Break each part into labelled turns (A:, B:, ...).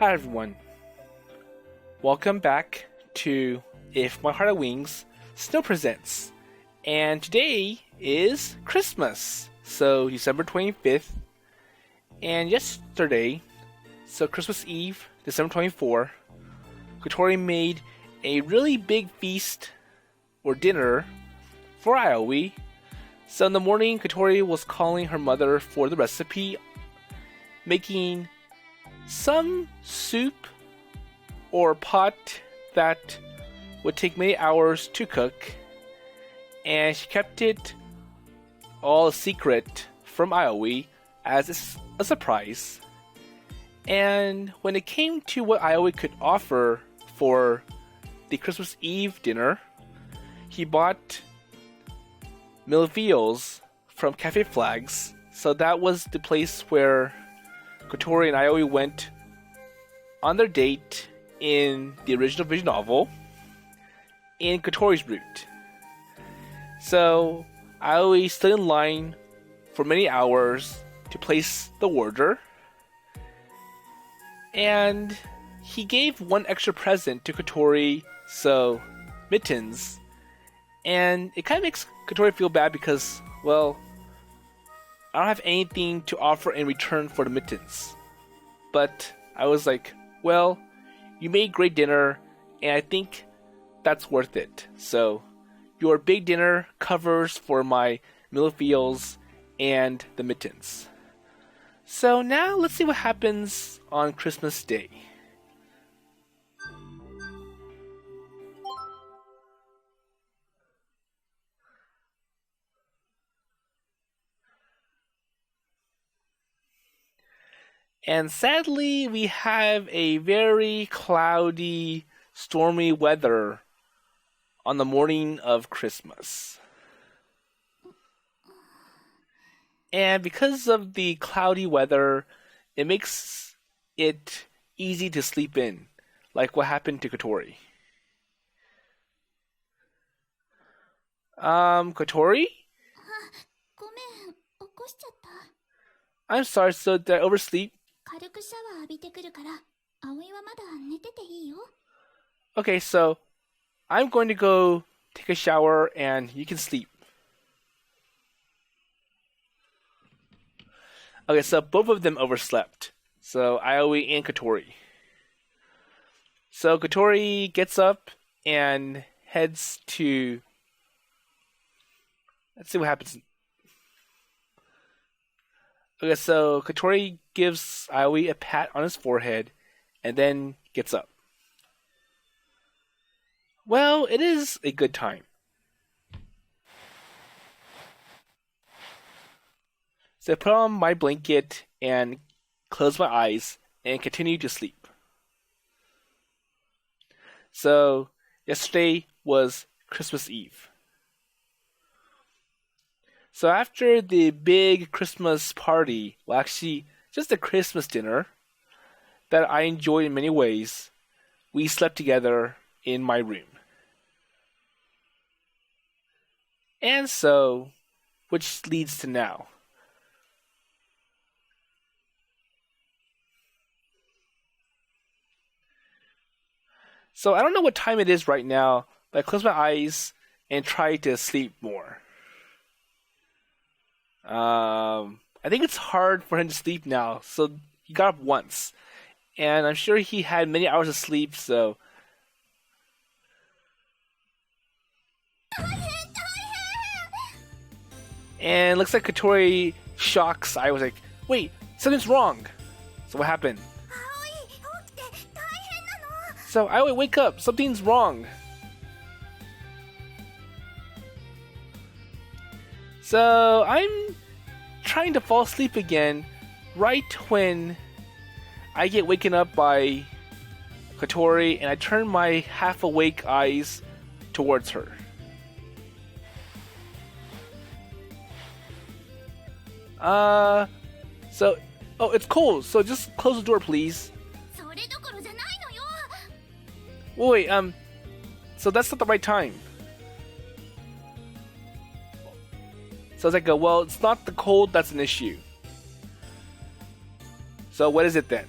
A: Hi everyone. Welcome back to If My Heart Had Wings Snow Presents. And today is Christmas. So December 25th. And yesterday, so Christmas Eve, December 24th, Kotori made a really big feast or dinner for Aoi. So in the morning, Kotori was calling her mother for the recipe, making some soup or pot that would take many hours to cook, and she kept it all a secret from Aoi as a surprise. And when it came to what Aoi could offer for the Christmas Eve dinner, he bought milvials from Cafe Flags. So that was the place where Kotori and Aoi went on their date in the original visual novel in Kotori's route. So Aoi stood in line for many hours to place the order, and he gave one extra present to Kotori, so mittens, and it kind of makes Kotori feel bad because, well, I don't have anything to offer in return for the mittens. But I was like, well, you made great dinner, and I think that's worth it. So your big dinner covers for my milvials and the mittens. So now let's see what happens on Christmas Day. And sadly, we have a very cloudy, stormy weather on the morning of Christmas. And because of the cloudy weather, it makes it easy to sleep in, like what happened to Kotori. Kotori?
B: ごめん、起こしちゃった。
A: I'm sorry, so did I oversleep?
B: 軽くシャワー浴びてくるから、葵はまだ寝てていいよ。
A: Okay, so I'm going to go take a shower and you can sleep. Okay, so both of them overslept. So Aoi and Kotori. So Kotori gets up and heads to... Let's see what happens. Okay, so Kotori gives Aoi a pat on his forehead and then gets up. Well, it is a good time. So I put on my blanket and close my eyes and continue to sleep. So yesterday was Christmas Eve. So after the big Christmas party, well actually just a Christmas dinner that I enjoyed in many ways, we slept together in my room. And so, which leads to now. So I don't know what time it is right now, but I close my eyes and try to sleep more. I think it's hard for him to sleep now, so he got up once. And I'm sure he had many hours of sleep, so... And looks like Kotori shocks. I was like, wait, something's wrong. So what happened? So Aoi, wake up, something's wrong. So I'm trying to fall asleep again right when I get waken up by Kotori and I turn my half-awake eyes towards her. Oh, it's cold, so just close the door, please. Wait, so that's not the right time. So I was like, well, it's not the cold that's an issue. So what is it then?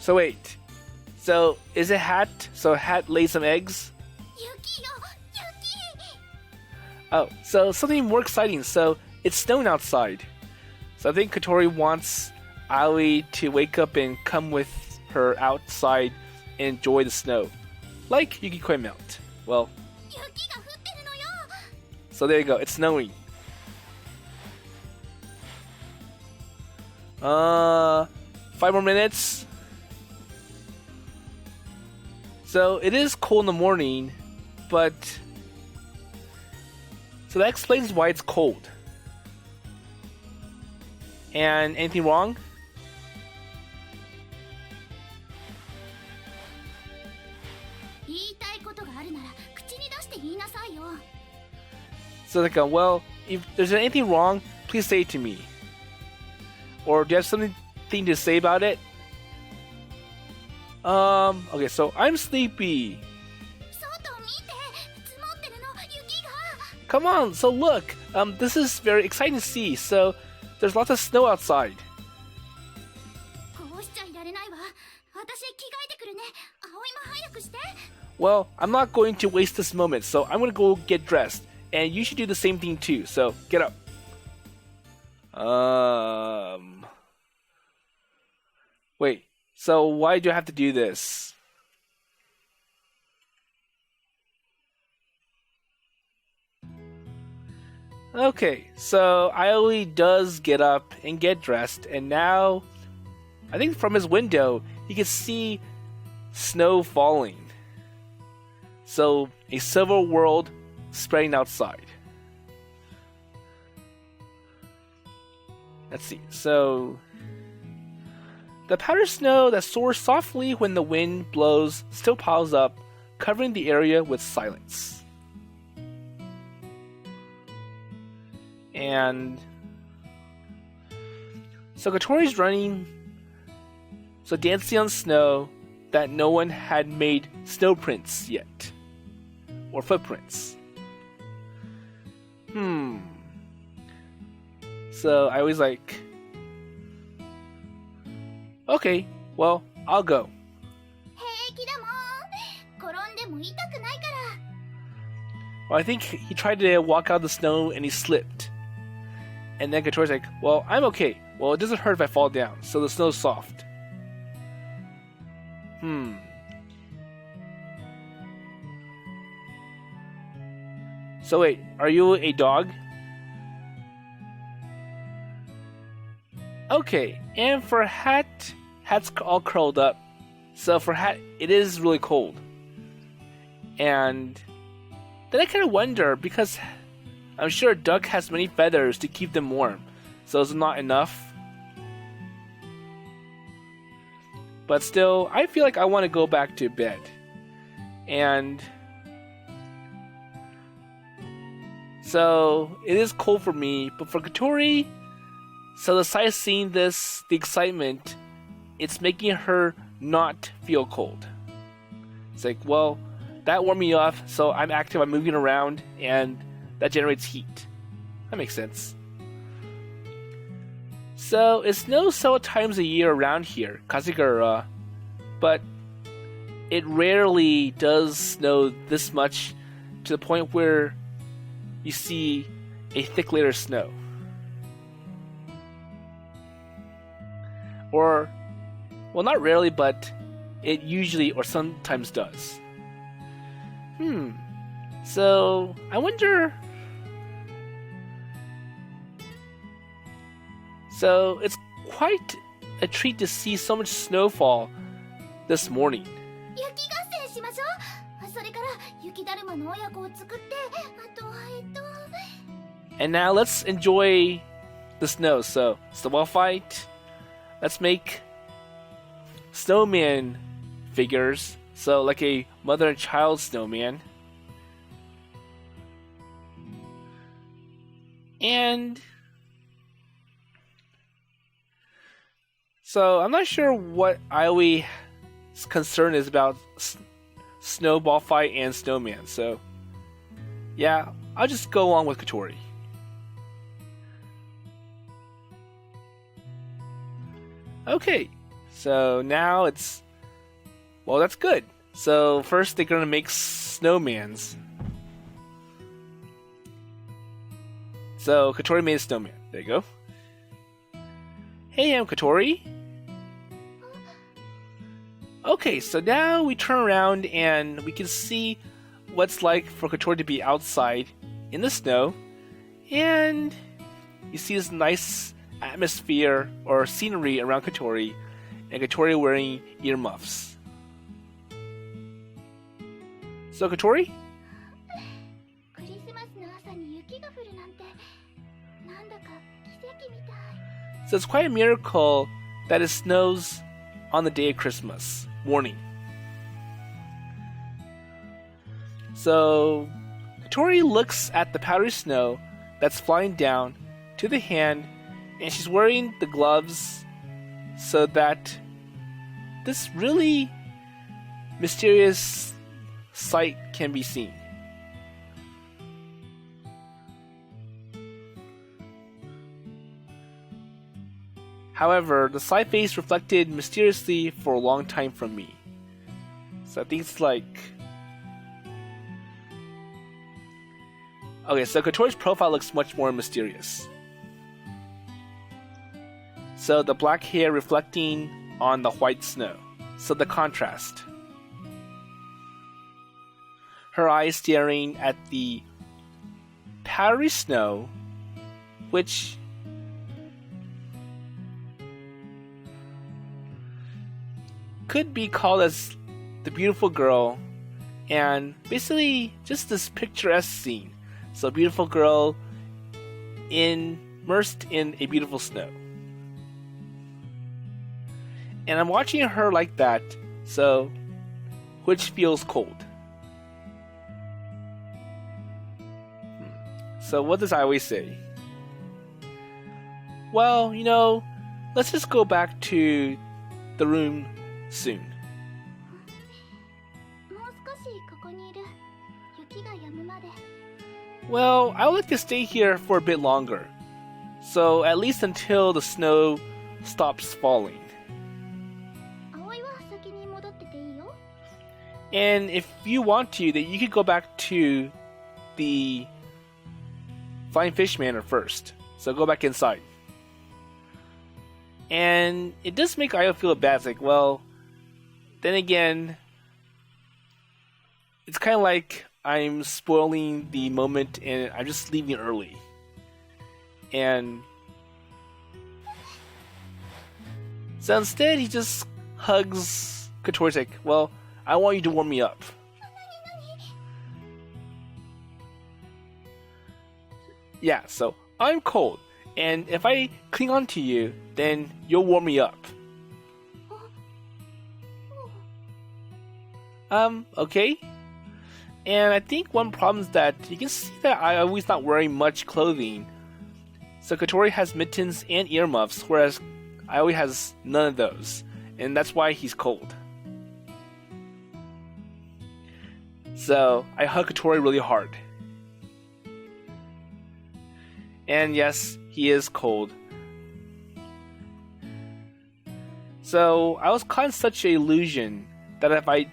A: So wait. So is it Hat? So Hat laid some eggs?
B: 雪よ雪
A: Oh, so something more exciting. So it's snowing outside. So I think Kotori wants Aoi to wake up and come with her outside and enjoy the snow. Like Yukikoi Melt. Well,
B: 雪が降ってるのよ
A: so there you go. It's snowing. 5 more minutes. So it is cold in the morning, but so that explains why it's cold. And anything wrong?
B: 言いたいことがあるなら口に出して言いなさいよ
A: So they go, well, if there's anything wrong, please say it to me. Or do you have something to say about it? Okay, so I'm sleepy.
B: 外見て積もってるの雪が
A: Come on, so look, this is very exciting to see. So there's lots of snow outside.
B: こうしちゃいられないわ私着替えてくるね葵も早くして
A: Well, I'm not going to waste this moment, so I'm gonna go get dressed. And you should do the same thing too, so get up. Wait, so why do I have to do this? Okay, so Aoi does get up and get dressed, and now I think from his window he can see snow falling. So a silver world spreading outside. Let's see. So the powdered snow that soars softly when the wind blows still piles up, covering the area with silence. And so Kotori's running, so dancing on snow that no one had made snow prints yet, or footprints. So I was like, okay, well, I'll go.
B: 平気だもん転んでも痛くないから
A: Well, I think he tried to walk out of the snow and he slipped. And then Kotori's like, well, I'm okay. Well, it doesn't hurt if I fall down, so the snow's soft. So wait, are you a dog? Okay, and for Hat, Hat's all curled up. So for Hat, it is really cold. And then I kind of wonder, because I'm sure a duck has many feathers to keep them warm. So is it not enough? But still, I feel like I want to go back to bed. And so it is cold for me, but for Kotori, so the sight of seeing this, the excitement, it's making her not feel cold. It's like, well, that warmed me up, so I'm active, I'm moving around, and that generates heat. That makes sense. So it snows several times a year around here, Kazegaura, but it rarely does snow this much to the point where you see a thick layer of snow. Or, well, not rarely, but it usually or sometimes does. So, I wonder... So, it's quite a treat to see so much snowfall this morning.
B: 雪合戦しましょうそれから雪だるまの親子を作ってあと
A: And now let's enjoy the snow. So, snowball fight. Let's make snowman figures. So, like a mother and child snowman. And so, I'm not sure what Aoi's concern is about snowball fight and snowman. So, yeah, I'll just go along with Kotori. Okay, So now it's... Well, that's good. So first they're gonna make snowmans. So Kotori made a snowman. There you go. Hey, I'm Kotori. Okay, so now we turn around and we can see what's like for Kotori to be outside in the snow. And you see this nice atmosphere or scenery around Kotori, and Kotori wearing earmuffs. So Kotori? So it's quite a miracle that it snows on the day of Christmas morning. So Kotori looks at the powdery snow that's flying down to the hand, and she's wearing the gloves so that this really mysterious sight can be seen. However, the side face reflected mysteriously for a long time from me. So I think it's like... Okay, so Kotori's profile looks much more mysterious. So the black hair reflecting on the white snow. So the contrast. Her eyes staring at the powdery snow, which could be called as the beautiful girl, and basically just this picturesque scene. So a beautiful girl immersed in a beautiful snow. And I'm watching her like that, so which feels cold. So what does Aoi say? Well, you know, let's just go back to the room soon. Well, I would like to stay here for a bit longer. So at least until the snow stops falling. And if you want to, that you could go back to the Flying Fish Manor first. So go back inside. And it does make Ayo feel bad. It's like, well, then again, it's kind of like I'm spoiling the moment and I'm just leaving early. And so instead, he just hugs Kotori's like, well, I want you to warm me up. Yeah, so I'm cold, and if I cling on to you, then you'll warm me up. Okay. And I think one problem is that you can see that I always not wearing much clothing. So Kotori has mittens and earmuffs, whereas Aoi has none of those, and that's why he's cold. So I hug Kotori really hard. And yes, he is cold. So I was caught in such an illusion that if I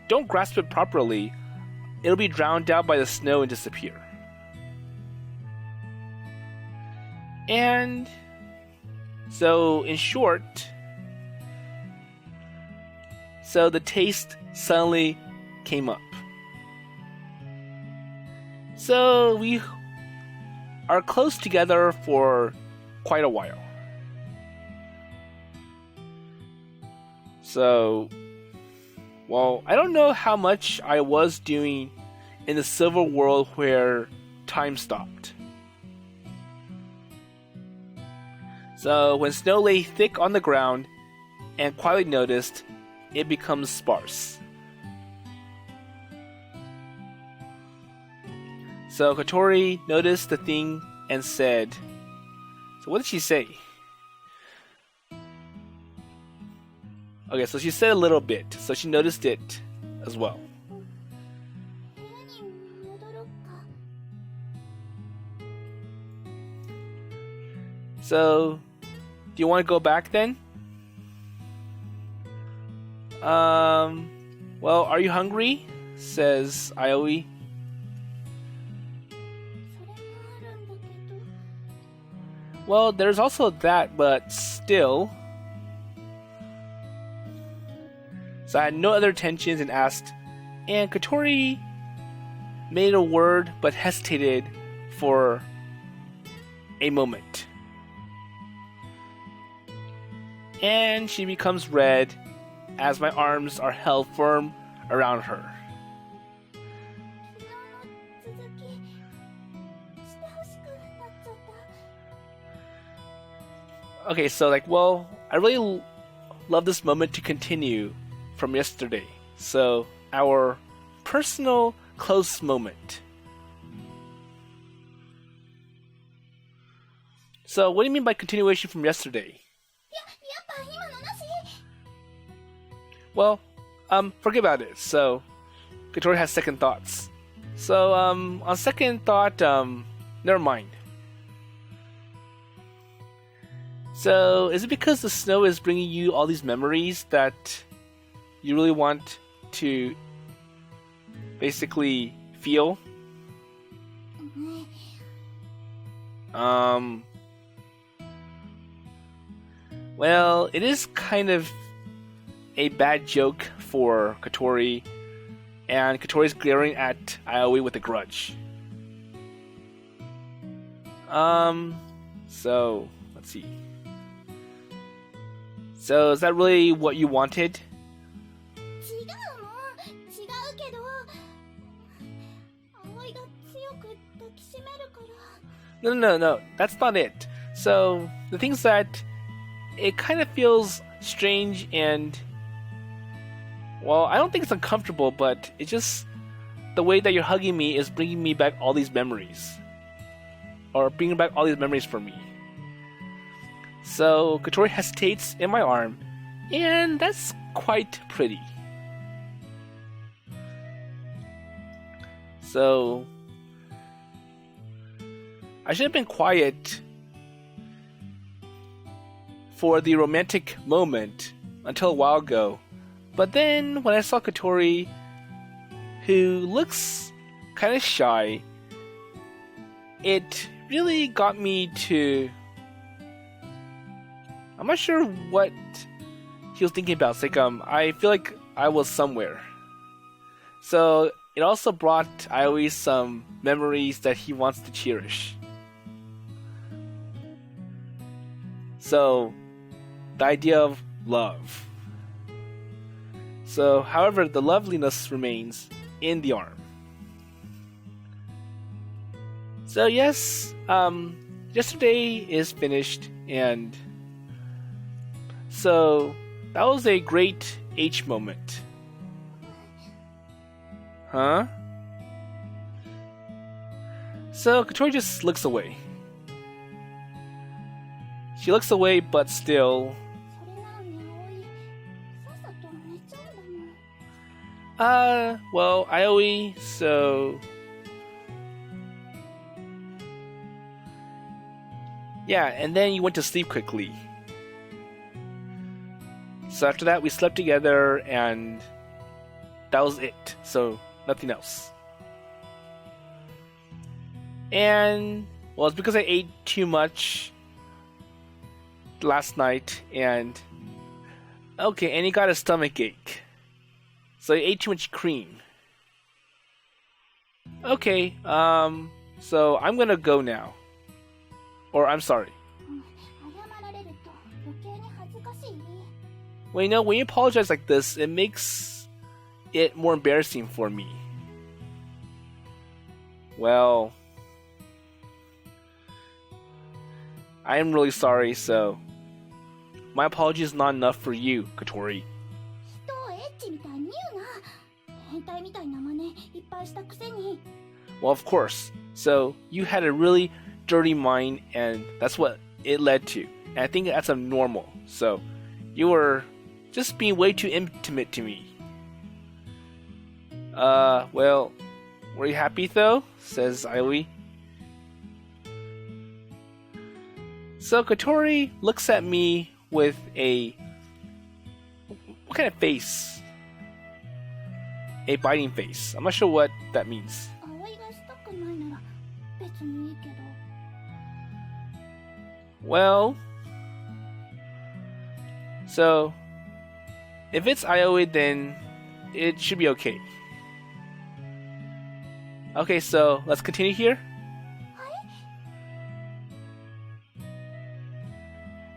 A: don't grasp it properly, it'll be drowned out by the snow and disappear. And so in short, so the taste suddenly came up. So we are close together for quite a while. So, well, I don't know how much I was doing in the silver world where time stopped. So when snow lay thick on the ground and quietly noticed, it becomes sparse. So Kotori noticed the thing and said, so what did she say? Okay, so she said a little bit, so she noticed it as well. So, do you want to go back then? Well, are you hungry? Says Aoi.
B: それもあるんだけど。
A: Well, there's also that, but still. So I had no other intentions and asked, and Kotori made a word but hesitated for a moment. And she becomes red as my arms are held firm around her.
B: 昨日の続きしてほしくなっちゃった。
A: Okay, so well, I really love this moment to continue from yesterday. So, our personal close moment. So, what do you mean by continuation from yesterday?
B: やっぱ今のなし。
A: Well, forget about it. So, Kotori has second thoughts. So, on second thought, never mind. So, is it because the snow is bringing you all these memories that you really want to basically feel? Well, it is kind of a bad joke for Kotori, and Kotori's glaring at Aoi with a grudge. So, let's see. So, is that really what you wanted?
B: 違うもん。違うけど。葵が強く抱きしめるから。
A: No, that's not it. So, the thing's that it kind of feels strange and, well, I don't think it's uncomfortable, but it's just the way that you're hugging me is bringing me back all these memories. Or bringing back all these memories for me. So, Kotori hesitates in my arm, and that's quite pretty. So, I should have been quiet for the romantic moment until a while ago. But then, when I saw Kotori, who looks kind of shy, it really got me to... I'm not sure what he was thinking about. It's like, I feel like I was somewhere. So, it also brought Aoi some memories that he wants to cherish. So, the idea of love. So, however, the loveliness remains in the arm. So, yes, yesterday is finished, and so that was a great H moment. Huh? So, Kotori just looks away. She looks away, but still...
B: それなのに葵、さっさと寝ちゃうんだもん。
A: well, Aoi, so... Yeah, and then you went to sleep quickly. So after that, we slept together, and that was it. So, nothing else. And, well, it's because I ate too much last night, and... Okay, and he got a stomach ache. So he ate too much cream. Okay, so I'm gonna go now. Or, I'm sorry.
B: 謝られると余計に恥ずかしい。
A: Well, you know, when you apologize like this, it makes it more embarrassing for me. Well, I am really sorry, so my apology is not enough for you, Kotori.
B: 人をエッチみたいに言うな。変態みたいな真似いっぱいしたくせに。
A: Well, of course. So, you had a really dirty mind, and that's what it led to. And I think that's abnormal. So, you were just being way too intimate to me. Well, were you happy though? Says Aoi. So Kotori looks at me with a... What kind of face a biting face. I'm not sure what that means.
B: 葵がしたくないなら別にいいけど。
A: Well, so if it's Aoi, then it should be okay. Okay, so let's continue here.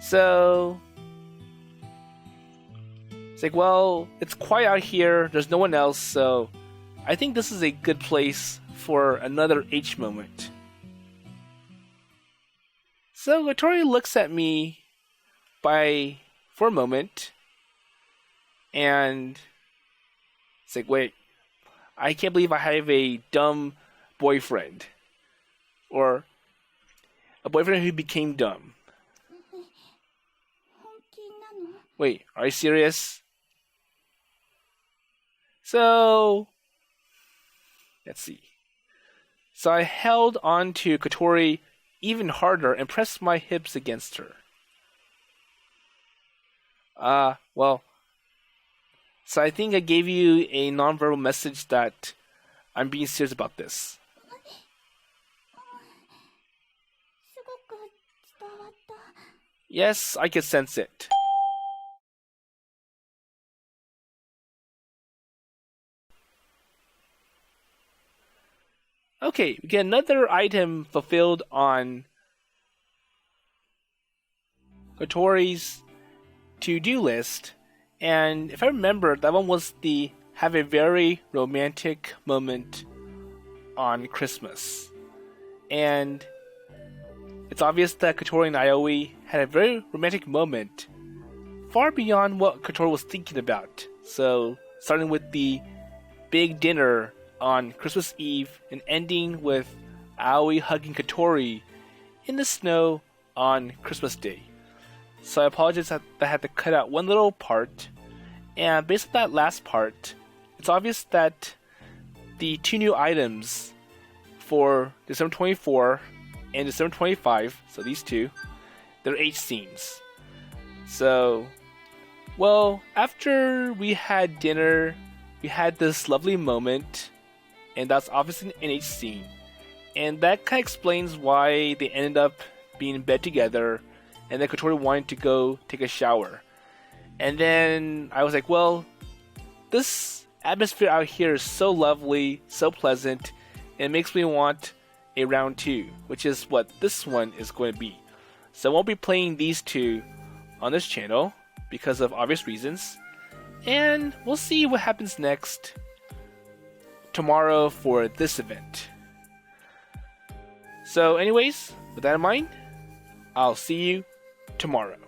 A: So it's like, well, it's quiet out here. There's no one else, so I think this is a good place for another H moment. So Kotori looks at me for a moment, and it's like, wait, I can't believe I have a dumb boyfriend. Or a boyfriend who became dumb.
B: 本気なの？
A: Wait, are you serious? So, let's see. So I held on to Kotori even harder and pressed my hips against her. Well, so I think I gave you a nonverbal message that I'm being serious about this.
B: すごく伝わった。
A: Yes, I can sense it. Okay, we get another item fulfilled on Kotori's to-do list. And if I remember, that one was the have a very romantic moment on Christmas. And it's obvious that Kotori and Aoi had a very romantic moment, far beyond what Kotori was thinking about. So, starting with the big dinner on Christmas Eve and ending with Aoi hugging Kotori in the snow on Christmas Day. So I apologize that I had to cut out one little part. And based on that last part, it's obvious that the two new items for December 24 and December 25, so these two, they're H scenes. So, well, after we had dinner, we had this lovely moment, and that's obviously an H scene. And that kind of explains why they ended up being in bed together, and then Kotori wanted to go take a shower. And then I was like, well, this atmosphere out here is so lovely, so pleasant, and it makes me want a round 2, which is what this one is going to be. So I won't be playing these two on this channel because of obvious reasons. And we'll see what happens next tomorrow for this event. So anyways, with that in mind, I'll see you tomorrow.